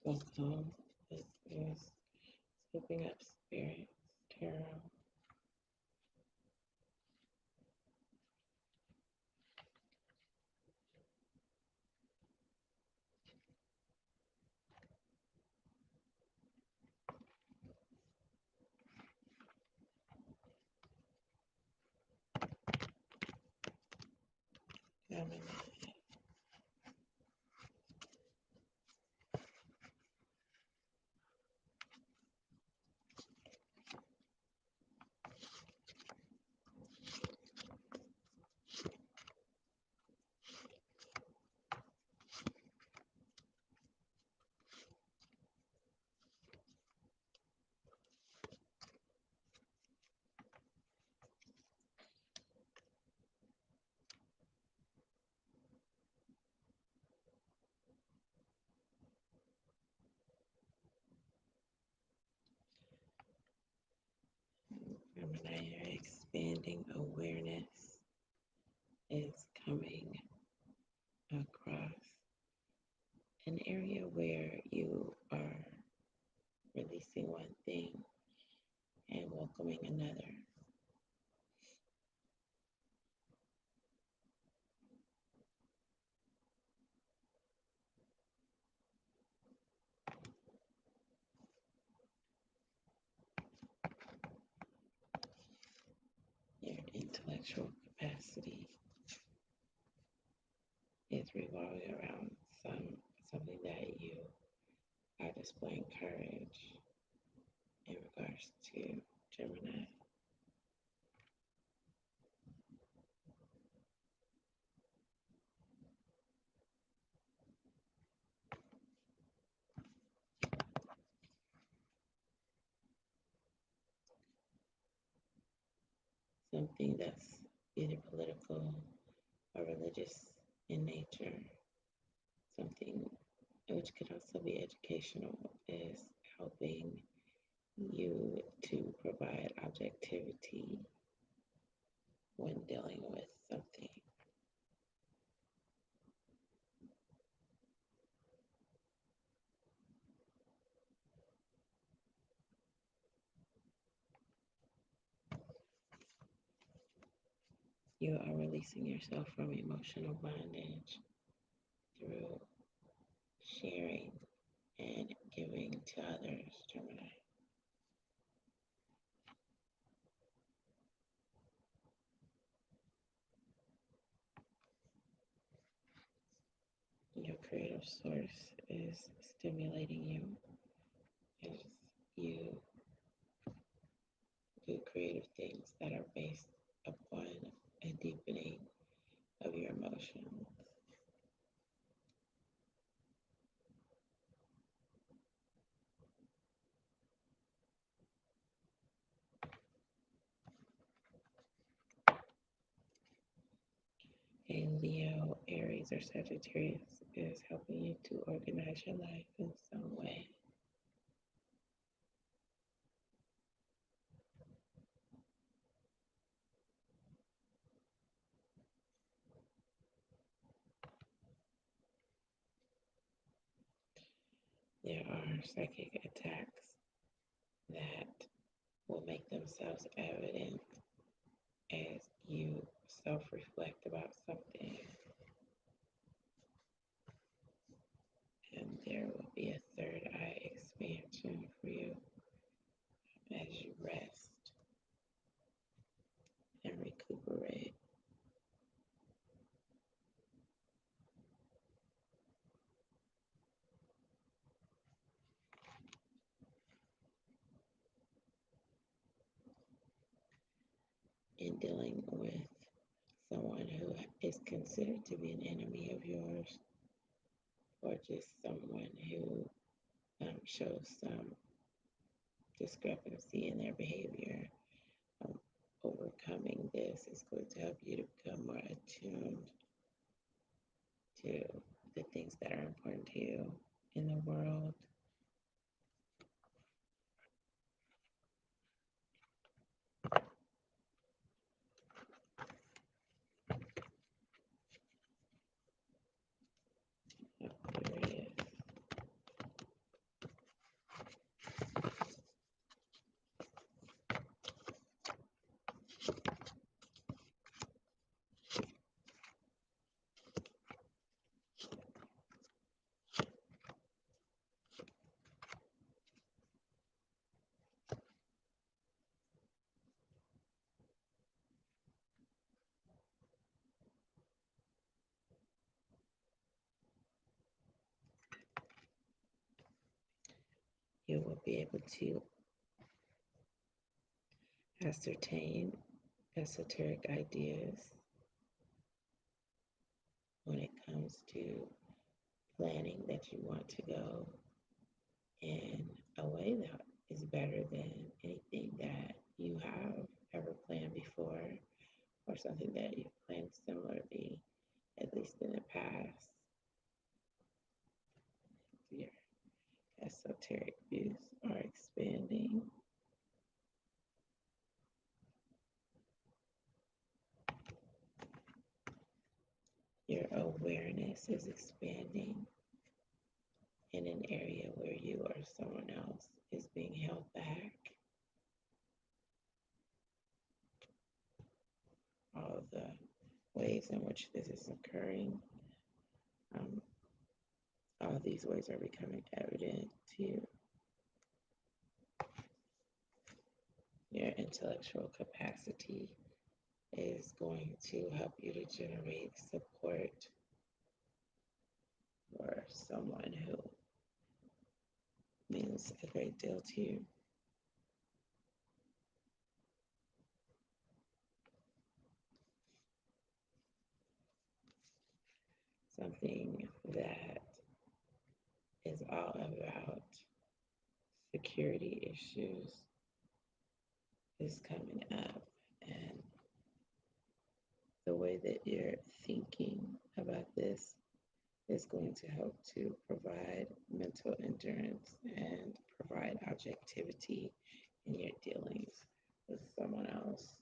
Welcome. This is Scooping Up Spirits Tarot. Gemini. Gemini, your expanding awareness is coming across an area where you are releasing one thing and welcoming another. Your intellectual capacity is revolving around something that you are displaying courage in regards to Gemini. Something that's either political or religious in nature, something which could also be educational, is helping you to provide objectivity when dealing with something. You are releasing yourself from emotional bondage through sharing and giving to others, Gemini. Your creative source is stimulating you as you do creative things that are based upon a deepening of your emotions. A Leo, Aries, or Sagittarius is helping you to organize your life in some way. There are psychic attacks that will make themselves evident as you self-reflect about something. And there will be a third eye expansion for you as you rest and recuperate. In dealing with someone who is considered to be an enemy of yours, or just someone who shows some discrepancy in their behavior, overcoming this is going to help you to become more attuned to the things that are important to you in the world. Aquarius. you will be able to ascertain esoteric ideas when it comes to planning that you want to go in a way that is better than anything that you have ever planned before, or something that you've planned similarly, at least in the past. Your esoteric views are expanding. Your awareness is expanding in an area where you or someone else is being held back. All of the ways in which this is occurring, all of these ways are becoming evident to you. Your intellectual capacity is going to help you to generate support for someone who means a great deal to you. Something that is all about security issues is coming up, and the way that you're thinking about this is going to help to provide mental endurance and provide objectivity in your dealings with someone else.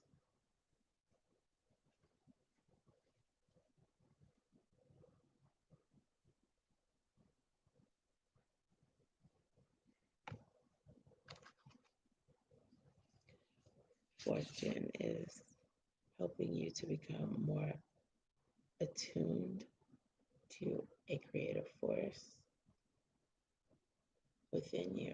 Fortune is helping you to become more attuned to a creative force within you.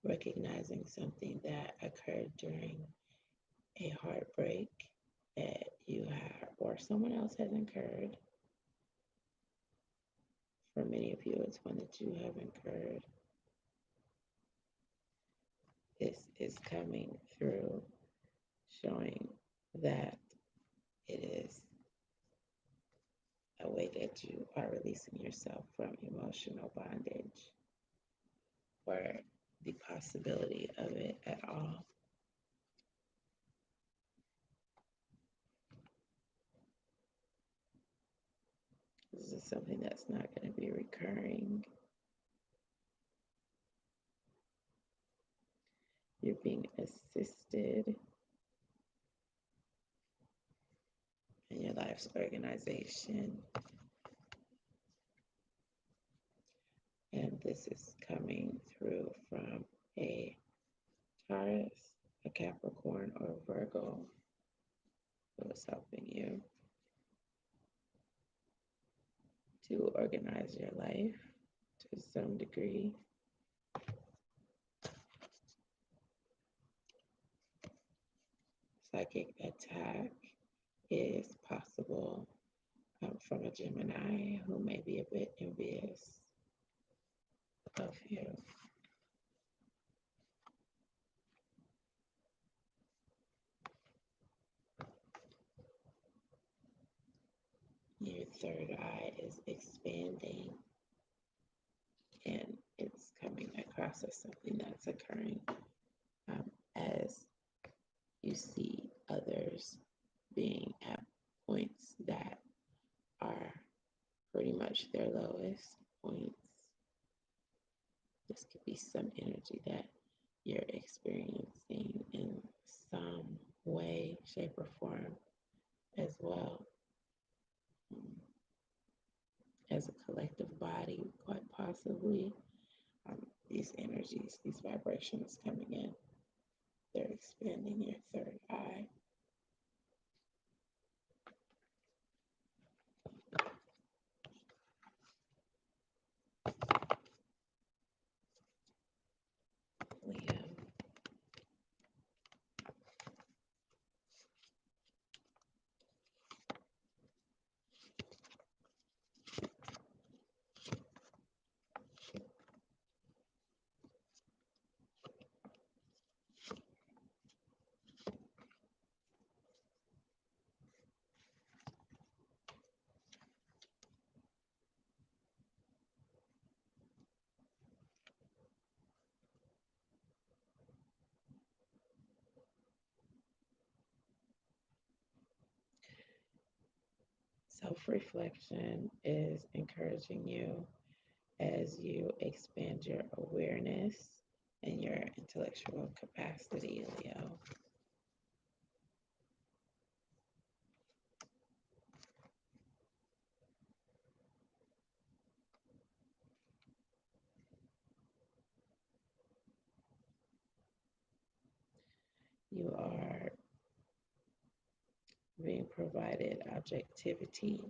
Recognizing something that occurred during a heartbreak that you have or someone else has incurred. For many of you, it's one that you have incurred. This is coming through, showing that it is a way that you are releasing yourself from emotional bondage or the possibility of it at all. This is something that's not going to be recurring. You're being assisted in your life's organization. And this is coming through from a Taurus, a Capricorn, or a Virgo who is helping you to organize your life to some degree. Psychic attack is possible from a Gemini who may be a bit envious of you. Your third eye is expanding, and it's coming across as something that's occurring as you see others being at points that are pretty much their lowest points. This could be some energy that you're experiencing in some way, shape, or form as well. As a collective body, quite possibly, these energies, these vibrations coming in, they're expanding your third eye. Leo. Self-reflection is encouraging you as you expand your awareness and your intellectual capacity, Leo. You are being provided objectivity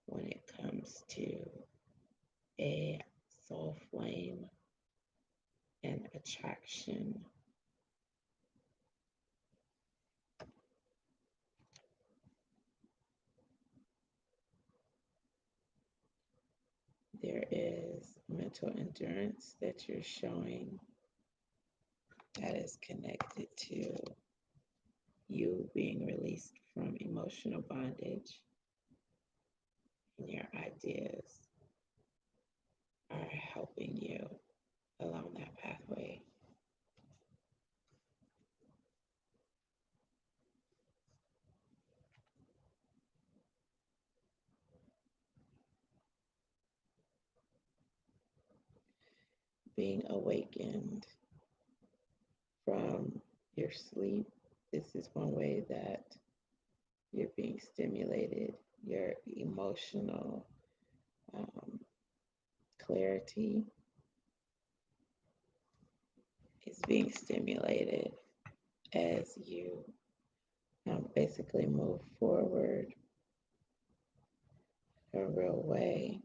when it comes to a soul flame and attraction. There is mental endurance that you're showing that is connected to you being released from emotional bondage, and your ideas are helping you along that pathway. Being awakened from your sleep, this is one way that you're being stimulated. Your emotional clarity is being stimulated as you basically move forward a real way,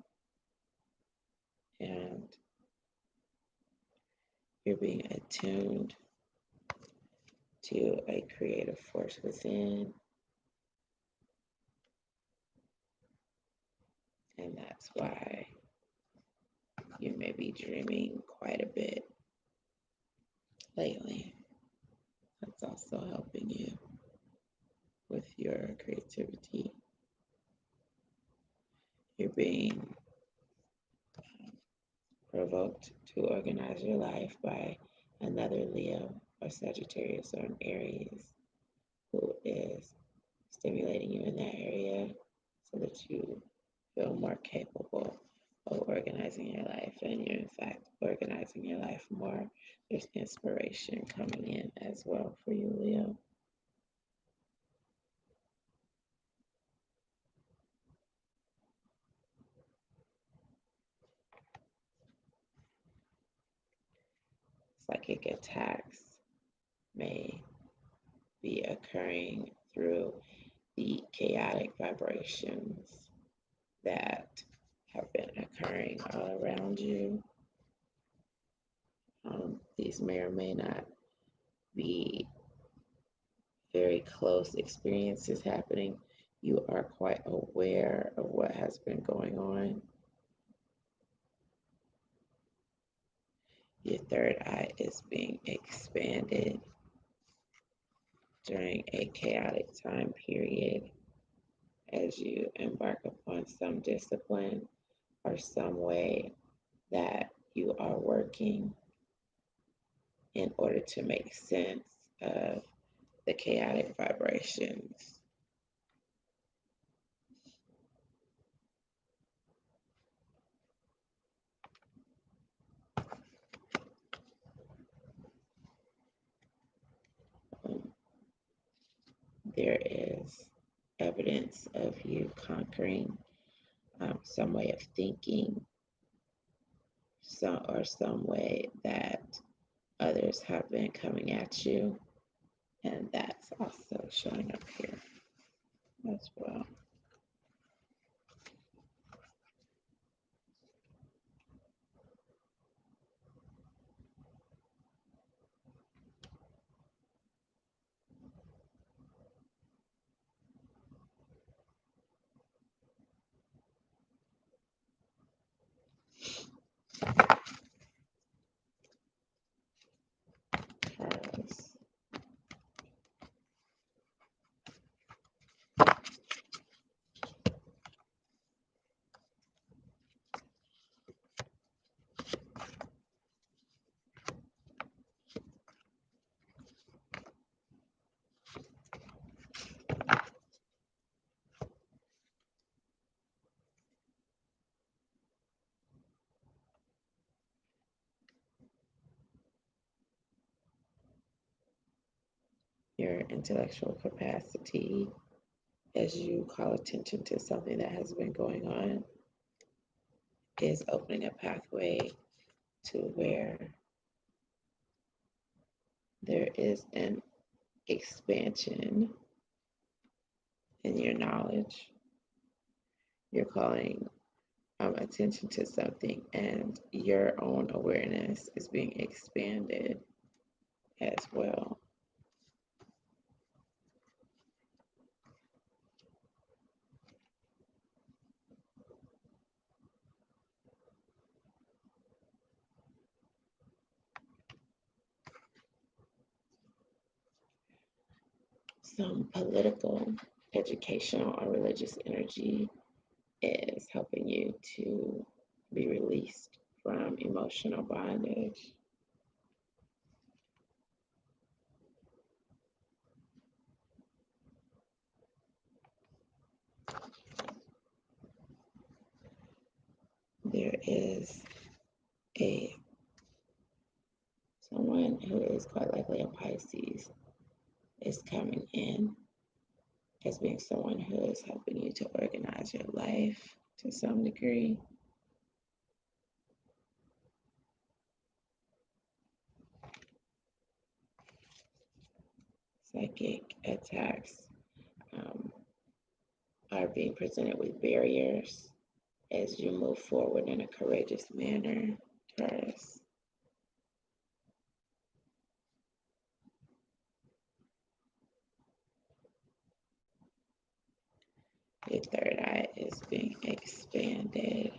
and you're being attuned to a creative force within, and that's why you may be dreaming quite a bit lately. That's also helping you with your creativity. You're being provoked to organize your life by another Leo or Sagittarius or an Aries who is stimulating you in that area so that you feel more capable of organizing your life, and you're in fact organizing your life more. There's inspiration coming in as well for you, Leo. Psychic attacks may be occurring through the chaotic vibrations that have been occurring all around you. These may or may not be very close experiences happening. You are quite aware of what has been going on. Your third eye is being expanded during a chaotic time period as you embark upon some discipline or some way that you are working in order to make sense of the chaotic vibrations. There is evidence of you conquering some way of thinking, some way that others have been coming at you, and that's also showing up here as well. Taurus. your intellectual capacity as you call attention to something that has been going on is opening a pathway to where there is an expansion in your knowledge. You're calling attention to something, and your own awareness is being expanded as well. Some political, educational, or religious energy is helping you to be released from emotional bondage. There is someone who is quite likely a Pisces is coming in as being someone who is helping you to organize your life to some degree. Psychic attacks are being presented with barriers as you move forward in a courageous manner, Taurus. Your third eye is being expanded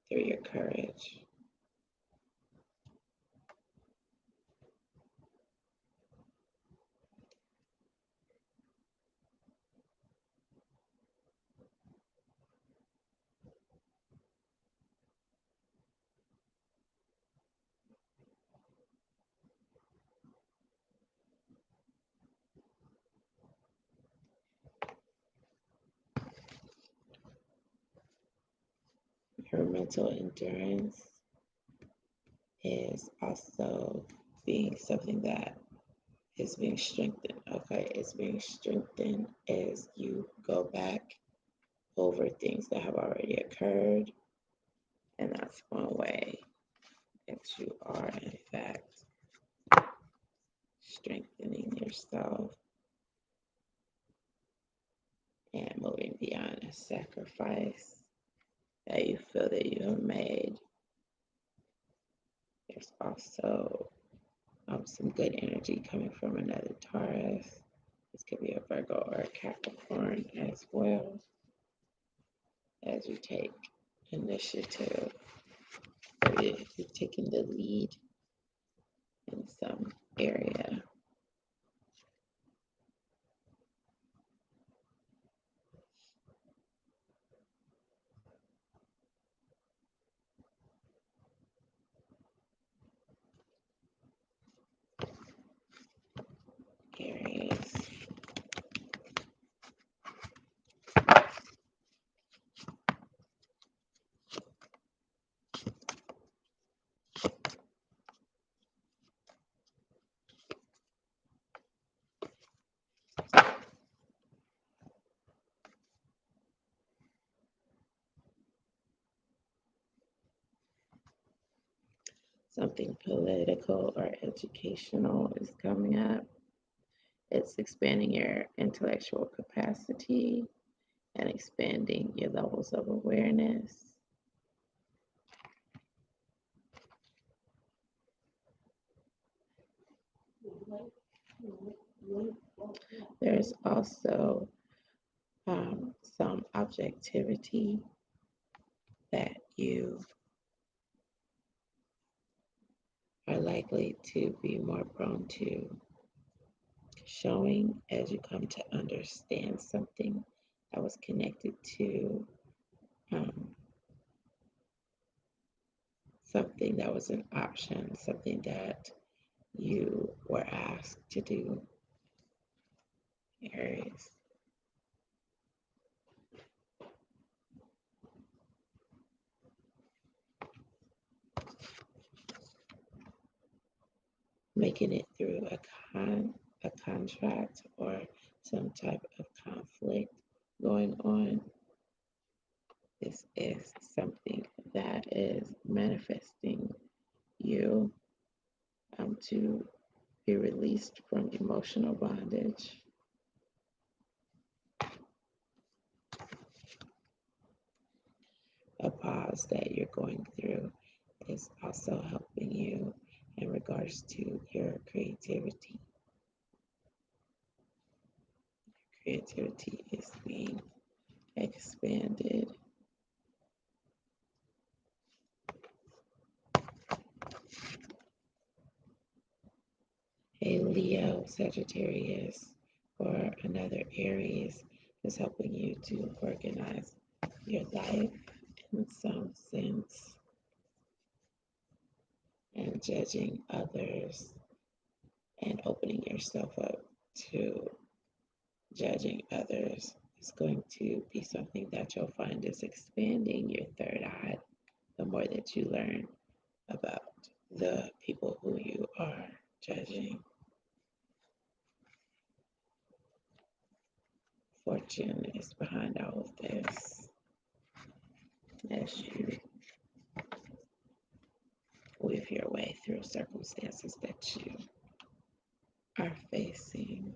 through your courage. Your mental endurance is also being something that is being strengthened. Okay, it's being strengthened as you go back over things that have already occurred. And that's one way that you are, in fact, strengthening yourself and moving beyond a sacrifice that you feel that you have made. There's also some good energy coming from another Taurus. This could be a Virgo or a Capricorn as well, as you take initiative, or you're taking the lead in some area. Aries. Something political or educational is coming up. It's expanding your intellectual capacity and expanding your levels of awareness. There's also some objectivity that you are likely to be more prone to showing as you come to understand something that was connected to something that was an option, something that you were asked to do, Aries. making it through a contract or some type of conflict going on. This is something that is manifesting you to be released from emotional bondage. A pause that you're going through is also helping you in regards to your creativity. Creativity is being expanded. A Leo, Sagittarius, or another Aries is helping you to organize your life in some sense, and judging others and opening yourself up to judging others is going to be something that you'll find is expanding your third eye the more that you learn about the people who you are judging. Fortune is behind all of this as you weave your way through circumstances that you are facing.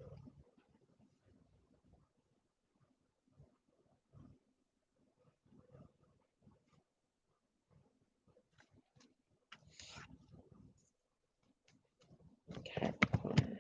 Capricorn.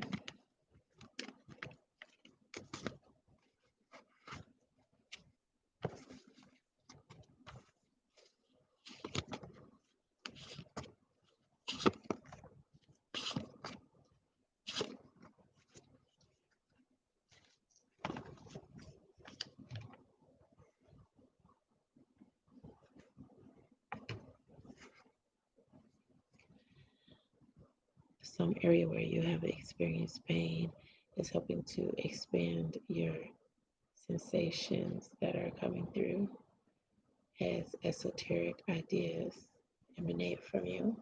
Some area where you have experienced pain is helping to expand your sensations that are coming through as esoteric ideas emanate from you.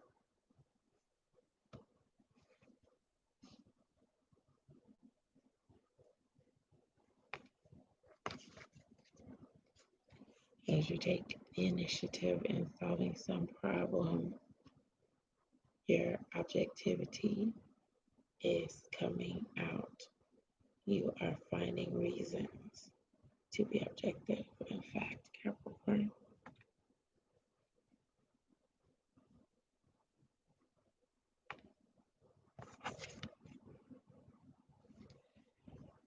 As you take the initiative in solving some problem, your objectivity is coming out. You are finding reasons to be objective, in fact, Capricorn.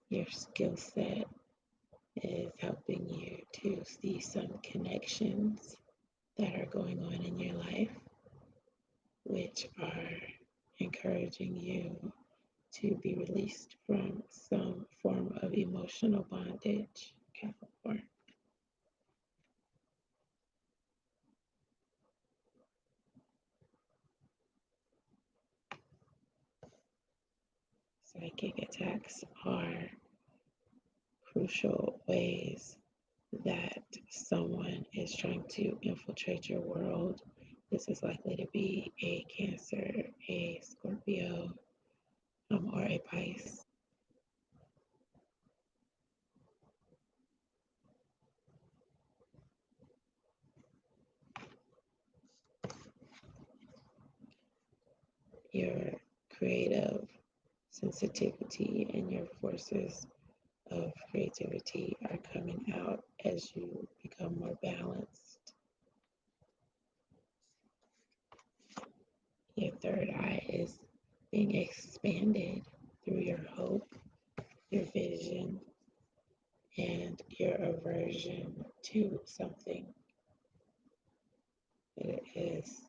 Your skill set is helping you to see some connections that are going on in your life, which are encouraging you to be released from some form of emotional bondage, Capricorn. Psychic attacks are crucial ways that someone is trying to infiltrate your world. This is likely to be a Cancer, a Scorpio, or a Pisces. Your creative sensitivity and your forces of creativity are coming out as you become more balanced. Your third eye is being expanded through your hope, your vision, and your aversion to something. It is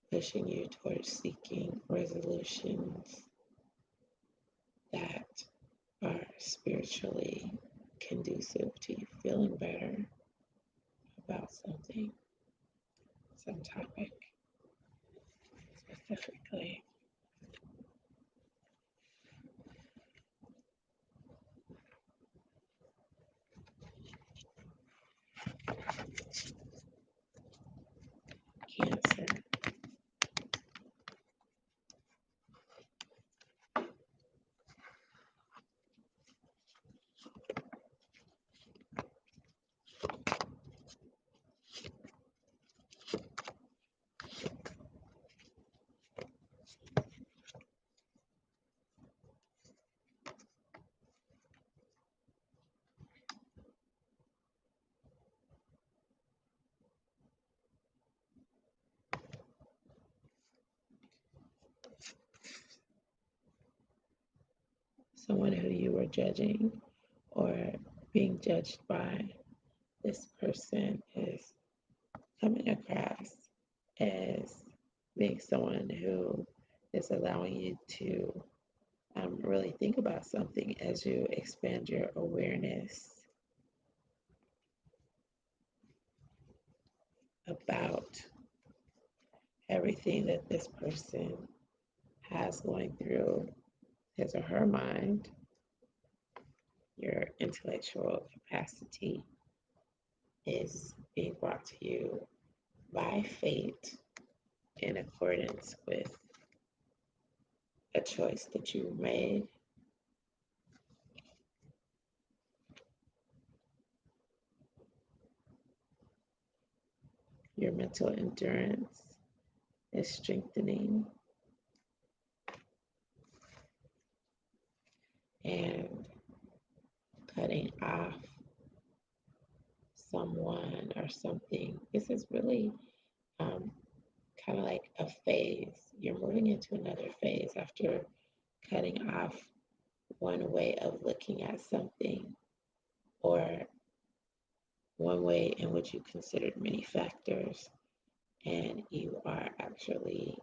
pushing you towards seeking resolutions that are spiritually conducive to you feeling better about something, some topic specifically. Cancer. someone who you were judging or being judged by, this person is coming across as being someone who is allowing you to really think about something as you expand your awareness about everything that this person has going through his or her mind. Your intellectual capacity is being brought to you by fate in accordance with a choice that you made. Your mental endurance is strengthening, and cutting off someone or something. This is really kind of like a phase. You're moving into another phase after cutting off one way of looking at something, or one way in which you considered many factors, and you are actually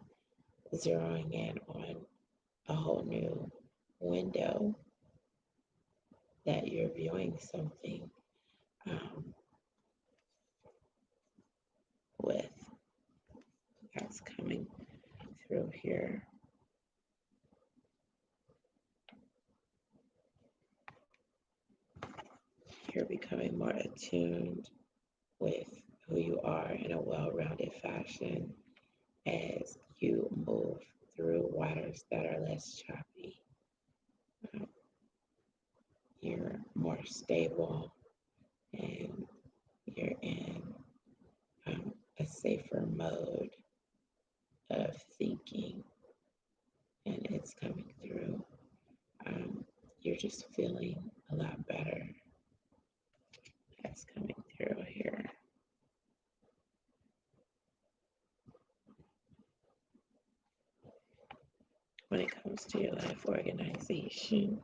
zeroing in on a whole new window that you're viewing something with. That's coming through here. You're becoming more attuned with who you are in a well-rounded fashion as you move through waters that are less choppy. You're more stable, and you're in a safer mode of thinking, and it's coming through. You're just feeling a lot better. That's coming through here. When it comes to your life organization,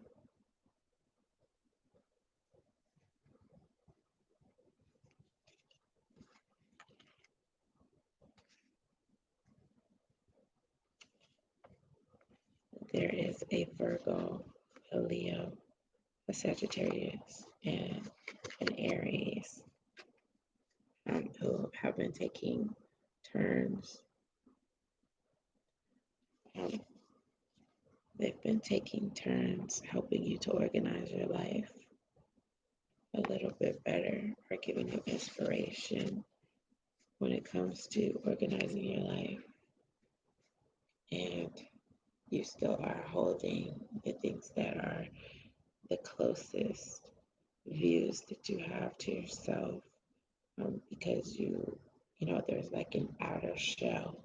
there is a Virgo, a Leo, a Sagittarius, and an Aries who have been taking turns. They've been taking turns helping you to organize your life a little bit better, or giving you inspiration when it comes to organizing your life. And you still are holding the things that are the closest views that you have to yourself, because you know, there's like an outer shell,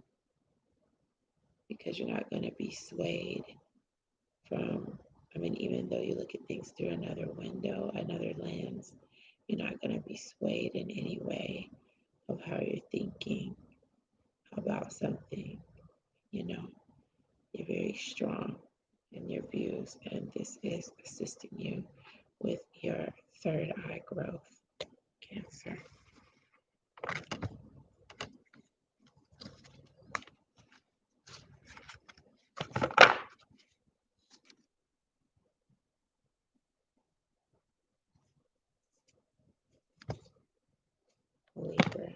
because you're not going to be swayed from, even though you look at things through another window, another lens, you're not going to be swayed in any way of how you're thinking about something. You know, you're very strong in your views, and this is assisting you with your third eye growth, Cancer. Libra.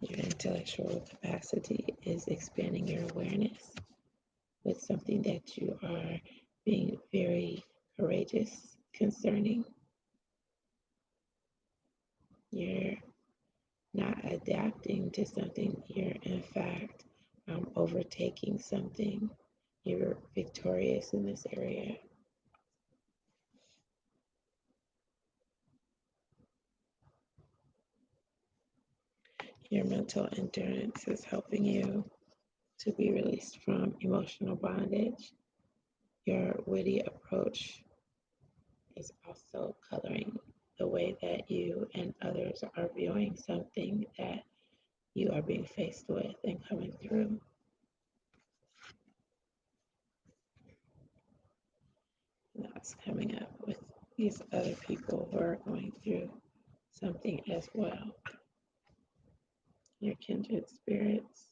Your intellectual capacity is expanding your awareness with something that you are being very courageous concerning. You're not adapting to something, you're in fact overtaking something. You're victorious in this area. Your mental endurance is helping you to be released from emotional bondage. Your witty approach is also coloring the way that you and others are viewing something that you are being faced with and coming through. Now it's coming up with these other people who are going through something as well. Your kindred spirits.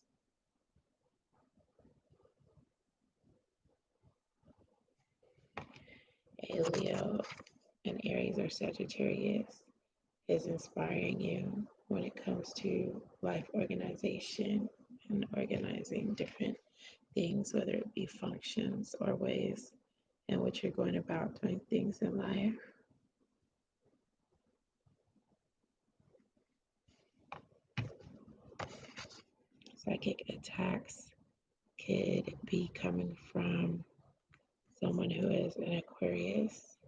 A Leo, an Aries, or Sagittarius is inspiring you when it comes to life organization and organizing different things, whether it be functions or ways in which you're going about doing things in life. Psychic attacks could be coming from someone who is an Aquarius,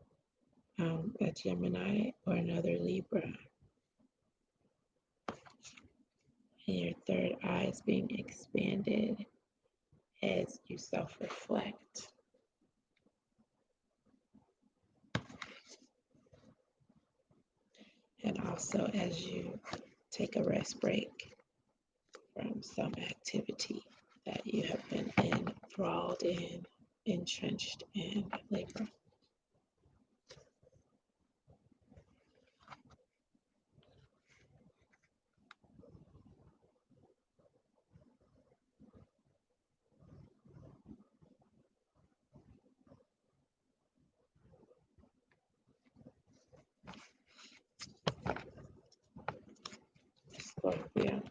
a Gemini, or another Libra. And your third eye is being expanded as you self-reflect. And also as you take a rest break from some activity that you have been enthralled in, entrenched in labor. Scorpio.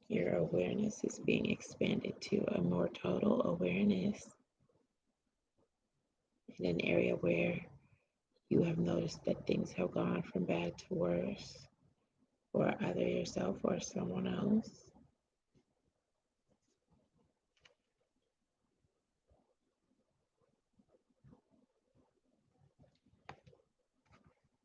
Your awareness is being expanded to a more total awareness in an area where you have noticed that things have gone from bad to worse for either yourself or someone else.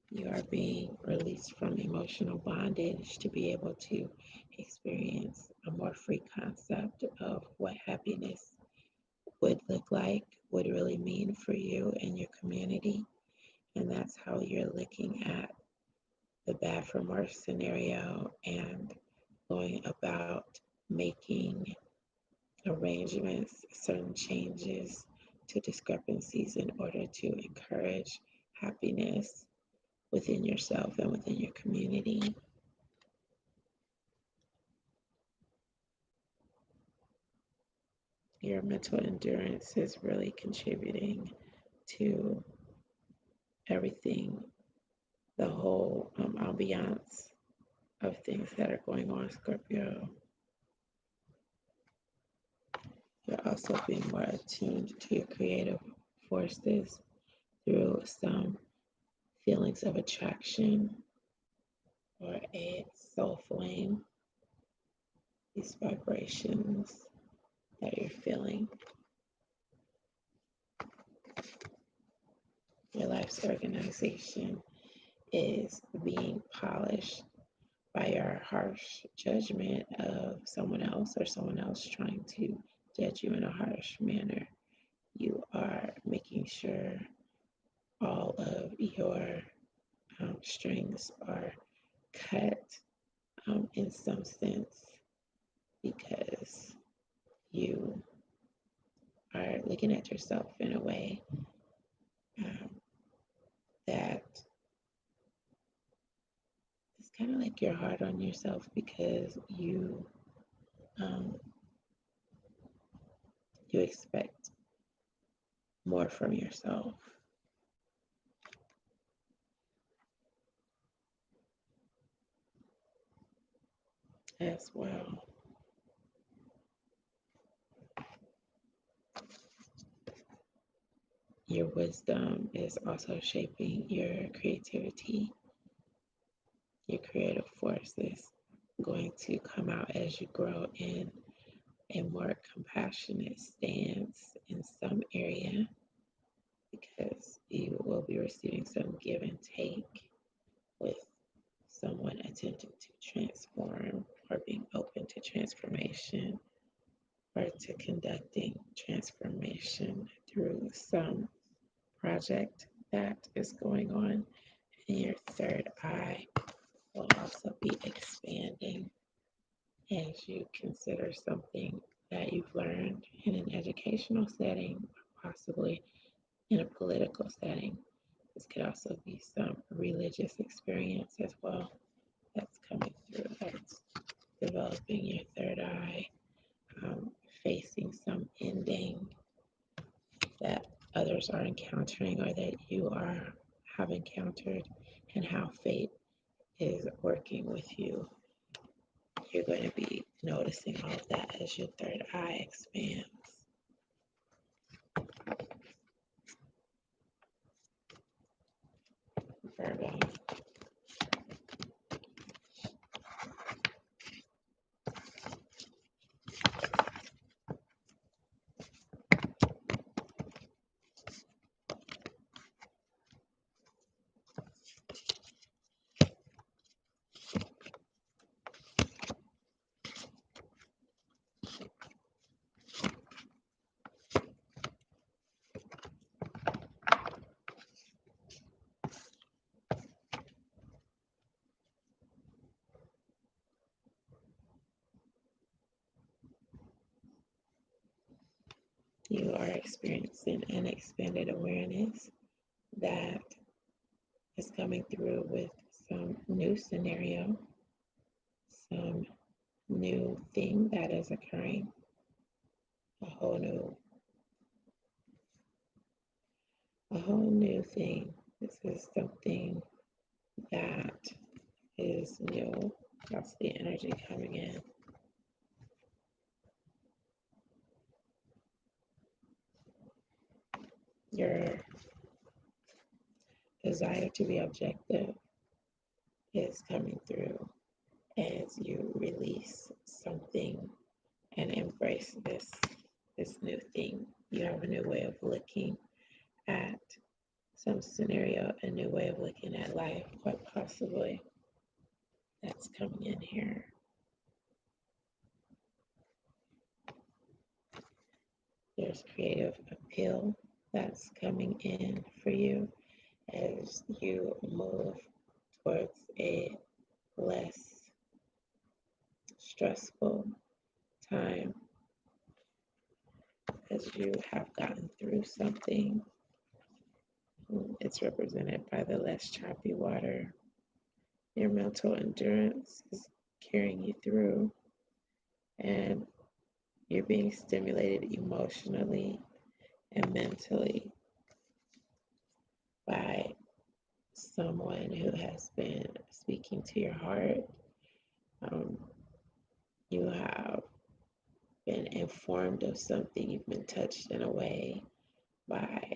You are being released from emotional bondage to be able to experience a more free concept of what happiness would look like, would really mean for you and your community. And that's how you're looking at the bad from worse scenario and going about making arrangements, certain changes to discrepancies in order to encourage happiness within yourself and within your community. Your mental endurance is really contributing to everything, the whole ambiance of things that are going on, Scorpio. You're also being more attuned to your creative forces through some feelings of attraction or a soul flame, these vibrations that you're feeling. Your life's organization is being polished by your harsh judgment of someone else or someone else trying to judge you in a harsh manner. You are making sure all of your strings are cut in some sense because you are looking at yourself in a way that it's kind of like you're hard on yourself because you expect more from yourself as well. your wisdom is also shaping your creativity. Your creative force is going to come out as you grow in a more compassionate stance in some area, because you will be receiving some give and take with someone attempting to transform or being open to transformation or to conducting transformation through some project that is going on. And your third eye will also be expanding as you consider something that you've learned in an educational setting, or possibly in a political setting. This could also be some religious experience as well that's coming through, that's developing your third eye, facing some ending that others are encountering or that you have encountered, and how fate is working with you. You're going to be noticing all of that as your third eye expands. Virgo. You are experiencing an expanded awareness that is coming through with some new scenario, some new thing that is occurring, a whole new thing. This is something that is new. That's the energy coming in. Your desire to be objective is coming through as you release something and embrace this new thing. You have a new way of looking at some scenario, a new way of looking at life, quite possibly. That's coming in here. There's creative appeal that's coming in for you as you move towards a less stressful time, as you have gotten through something. It's represented by the less choppy water. Your mental endurance is carrying you through, and you're being stimulated emotionally and mentally by someone who has been speaking to your heart. You have been informed of something, you've been touched in a way by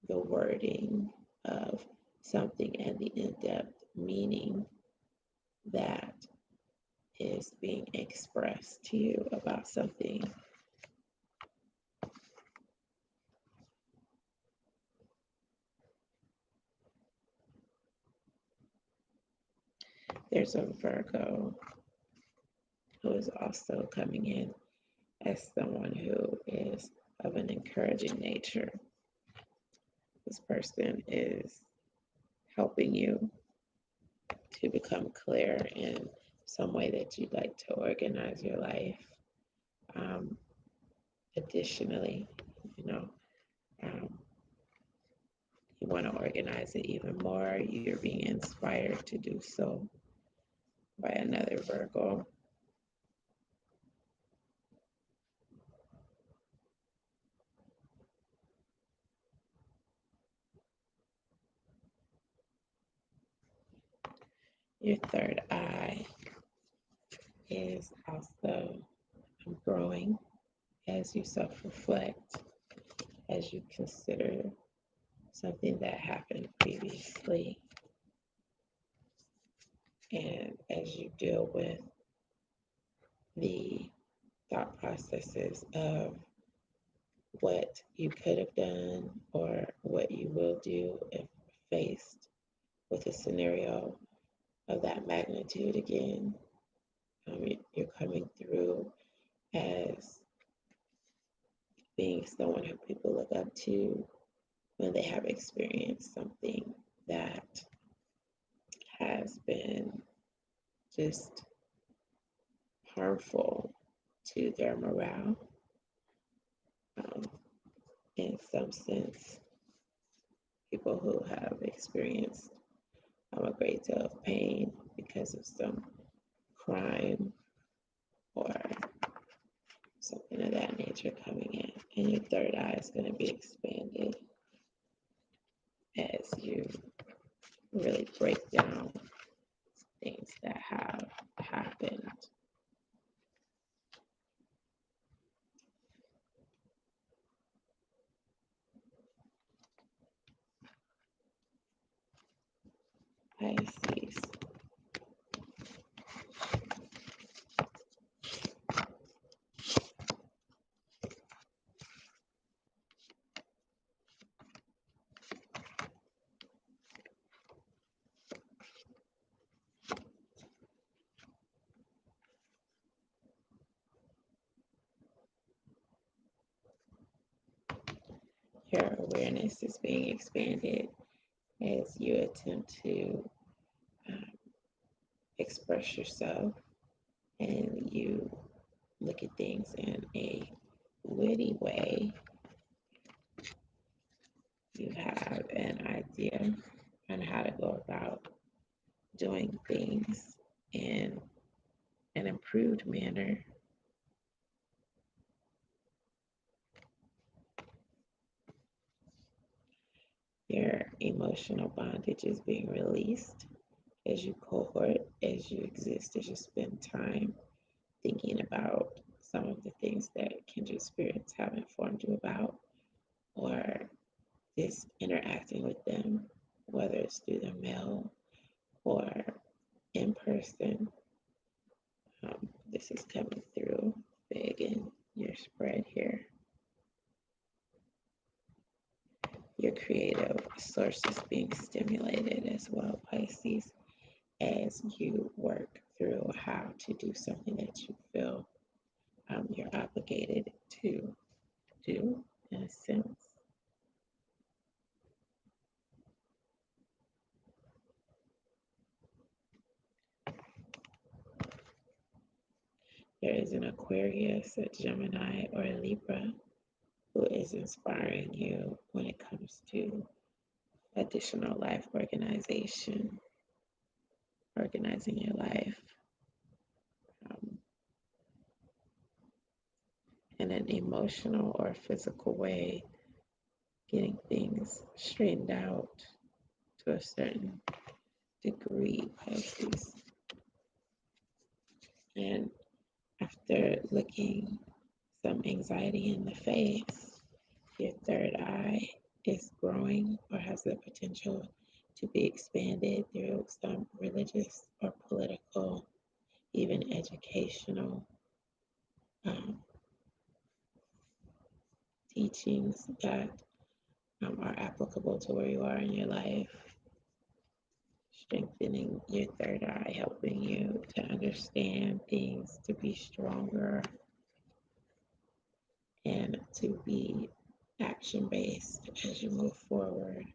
the wording of something and the in-depth meaning that is being expressed to you about something. There's a Virgo who is also coming in as someone who is of an encouraging nature. This person is helping you to become clear in some way that you'd like to organize your life. Additionally, you want to organize it even more. You're being inspired to do so by another Virgo. Your third eye is also growing as you self-reflect, as you consider something that happened previously, and as you deal with the thought processes of what you could have done or what you will do if faced with a scenario of that magnitude again. You're coming through as being someone who people look up to when they have experienced something that has been just harmful to their morale. In some sense, people who have experienced a great deal of pain because of some crime or something of that nature coming in. And your third eye is going to be expanded as you really break down things that have happened. Pisces. Your awareness is being expanded as you attempt to express yourself, and you look at things in a witty way. You have an idea on how to go about doing things in an improved manner. Your emotional bondage is being released as you cohort, as you exist, as you spend time thinking about some of the things that kindred spirits have informed you about, or just interacting with them, whether it's through the mail or in person. This is coming through big in your spread here. Your creative source is being stimulated as well, Pisces, as you work through how to do something that you feel you're obligated to do, in a sense. There is an Aquarius, a Gemini, or a Libra who is inspiring you when it comes to additional life organization, organizing your life in an emotional or physical way, getting things straightened out to a certain degree, Pisces. And after looking some anxiety in the face, your third eye is growing or has the potential to be expanded through some religious or political, even educational teachings that are applicable to where you are in your life. Strengthening your third eye, helping you to understand things, to be stronger, and to be action-based as you move forward.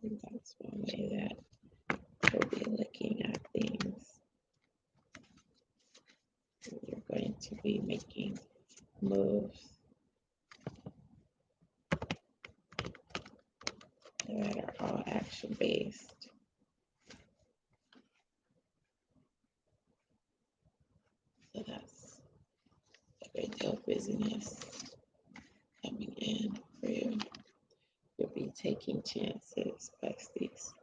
And that's one way that we'll be looking at things. You're going to be making moves that are all action-based. So that's a great deal of busyness coming in for you. You'll be taking chances, Pisces.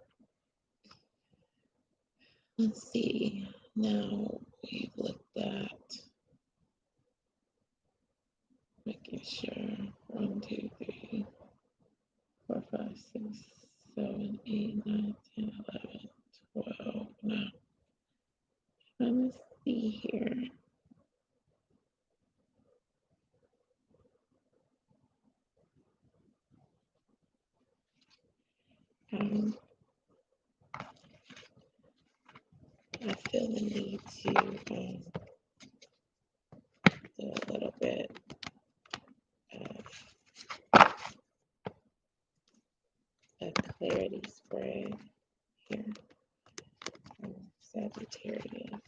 Let's see. Now we've looked at Making sure 1, 2, 3, 4, 5, 6, 7, 8, 9, 10, 11, 12. Now, let's see here. I feel the need to do a little bit of a clarity spread here from Sagittarius.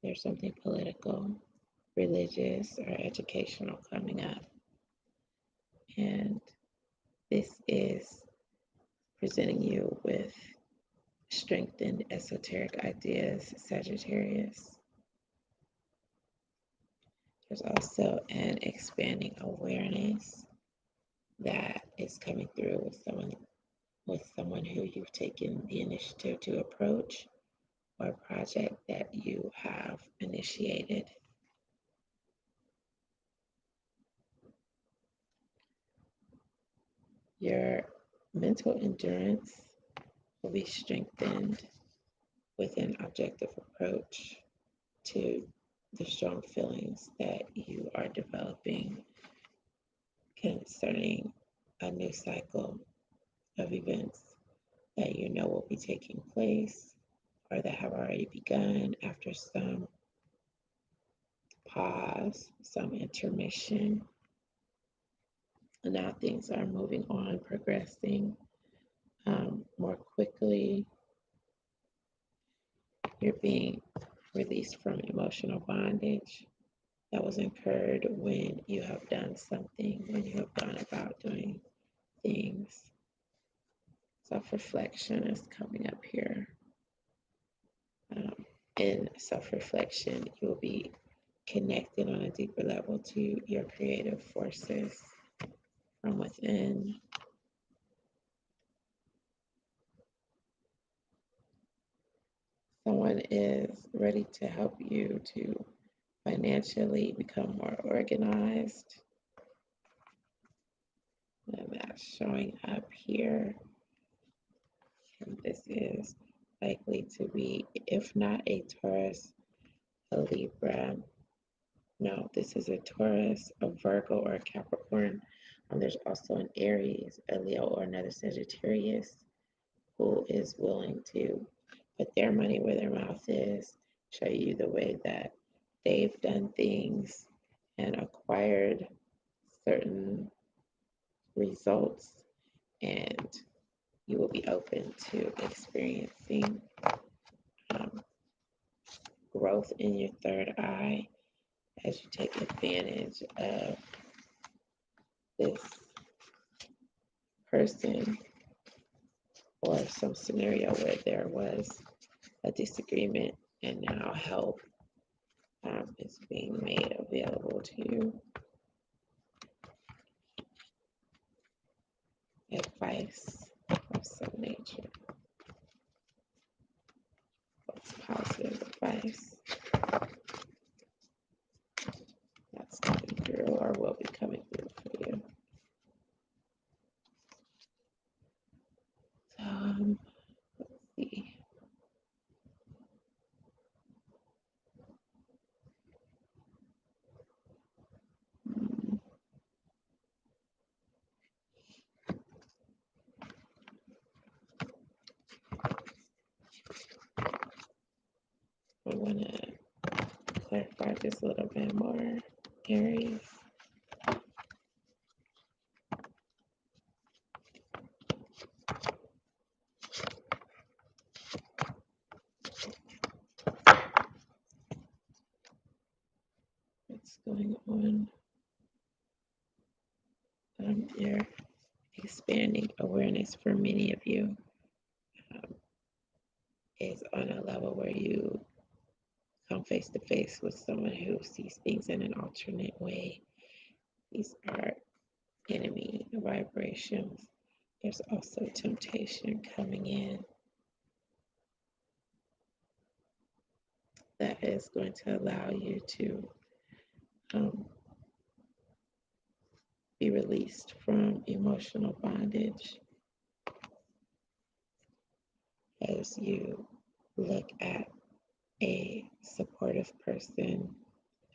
There's something political, religious, or educational coming up. And this is presenting you with strengthened esoteric ideas, Sagittarius. There's also an expanding awareness that is coming through with someone who you've taken the initiative to approach, or a project that you have initiated. Your mental endurance will be strengthened with an objective approach to the strong feelings that you are developing concerning a new cycle of events that you know will be taking place or that have already begun after some pause, some intermission. And now things are moving on, progressing more quickly. You're being released from emotional bondage that was incurred when you have done something, when you have gone about doing things. Self-reflection is coming up here. In self-reflection, you will be connected on a deeper level to your creative forces from within. Someone is ready to help you to financially become more organized. And that's showing up here. And this is likely to be, if not a Taurus, a Libra. No, this is a Taurus, a Virgo, or a Capricorn. There's also an Aries, a Leo, or another Sagittarius who is willing to put their money where their mouth is, show you the way that they've done things and acquired certain results, and you will be open to experiencing growth in your third eye as you take advantage of this person or some scenario where there was a disagreement and now help is being made available to you. Advice of some nature. What's positive advice that's coming through or will be coming through for you? So, let's see. I want to clarify this a little bit more. Aries. What's going on? You're expanding awareness for many of you is on a level where you come face to face with someone who sees things in an alternate way. These are enemy vibrations. There's also temptation coming in that is going to allow you to be released from emotional bondage as you look at a supportive person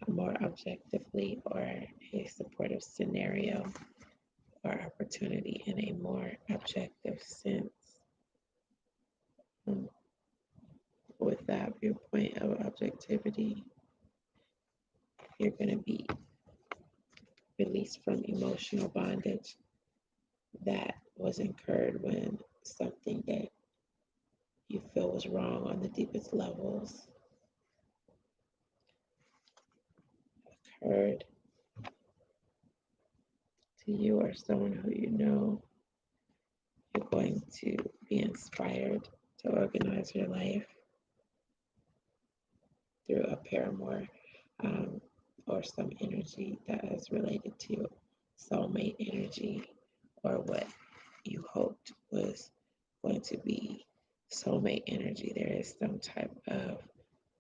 more objectively, or a supportive scenario or opportunity in a more objective sense. With that viewpoint of objectivity, you're going to be released from emotional bondage that was incurred when something that you feel was wrong on the deepest levels occurred to you or someone who you know. You're going to be inspired to organize your life through a paramour or some energy that is related to soulmate energy, or what you hoped was going to be soulmate energy. There is some type of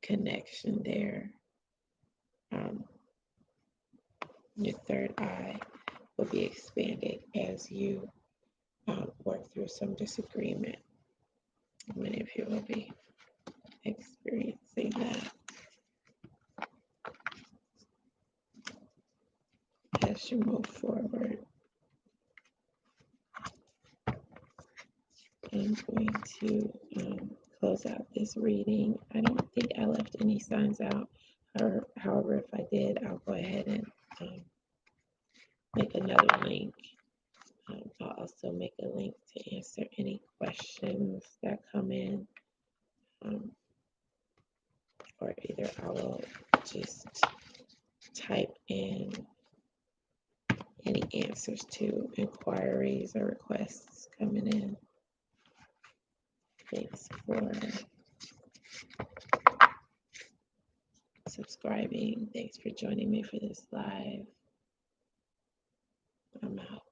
connection there. Your third eye will be expanded as you work through some disagreement. Many of you will be experiencing that as you move forward. I'm going to close out this reading. I don't think I left any signs out. However, if I did, I'll go ahead and make another link. I'll also make a link to answer any questions that come in. Or either I will just type in any answers to inquiries or requests coming in. Thanks for subscribing. Thanks for joining me for this live. I'm out.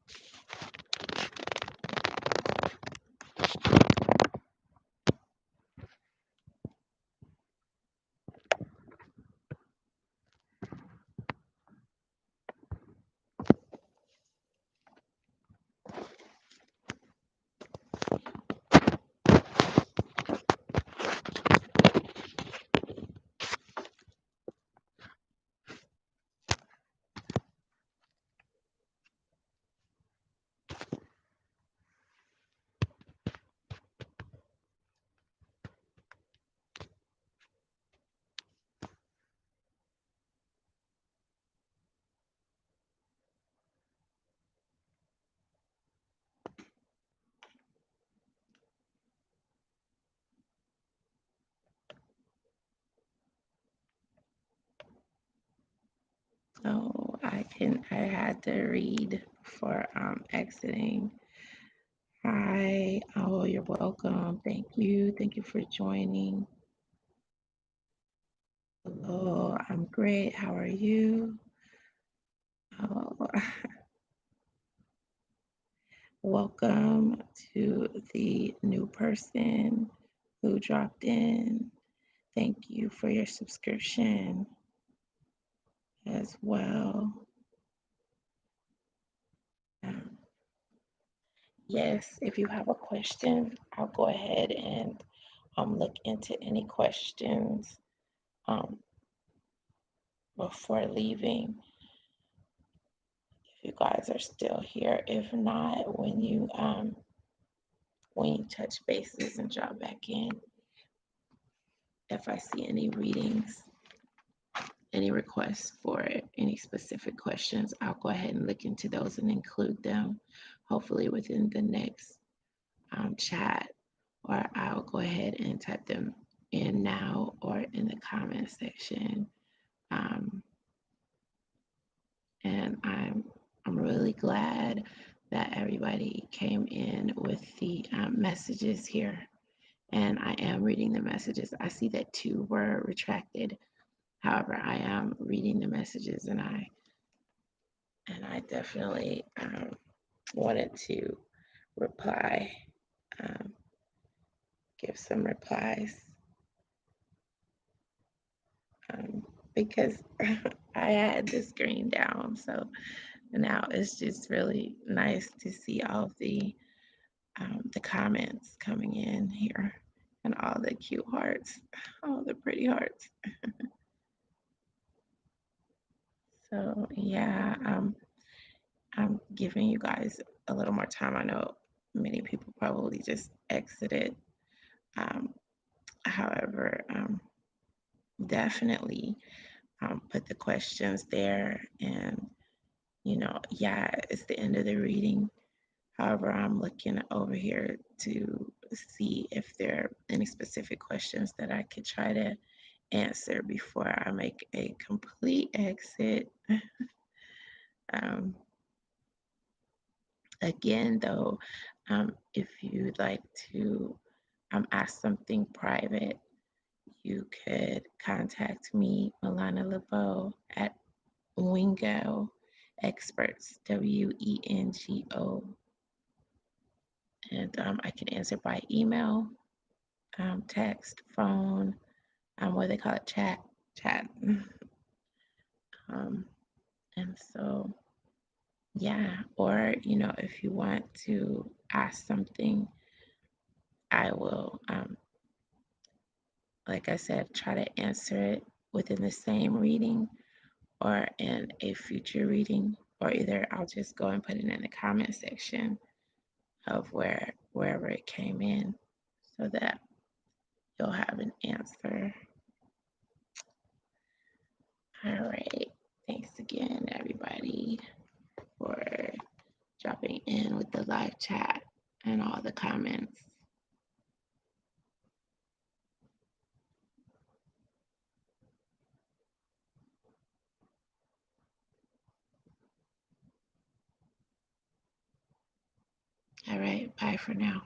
So I had to read for exiting. Hi, oh, you're welcome. Thank you. Thank you for joining. Hello, I'm great. How are you? Oh, welcome to the new person who dropped in. Thank you for your subscription as well. Yes, if you have a question, I'll go ahead and look into any questions before leaving. If you guys are still here, if not, when you touch bases and drop back in, if I see any readings, any requests for any specific questions, I'll go ahead and look into those and include them, hopefully within the next chat, or I'll go ahead and type them in now or in the comment section. And I'm really glad that everybody came in with the messages here and I am reading the messages. I see that 2 were retracted. However, I am reading the messages, and I definitely wanted to reply, um, give some replies, because I had the screen down. So now it's just really nice to see all the comments coming in here and all the cute hearts, all the pretty hearts. So yeah, I'm giving you guys a little more time. I know many people probably just exited. Um, however, definitely put the questions there. And, yeah, it's the end of the reading. However, I'm looking over here to see if there are any specific questions that I could try to answer before I make a complete exit. um, Again, though, if you'd like to ask something private, you could contact me, Milana LeBeau, at Wingo Experts, WENGO. And I can answer by email, text, phone, what they call it, chat. um, and so, yeah, or, if you want to ask something, I will, like I said, try to answer it within the same reading or in a future reading, or either I'll just go and put it in the comment section of wherever it came in, so that you'll have an answer. All right. Thanks again, everybody, for dropping in with the live chat and all the comments. All right. Bye for now.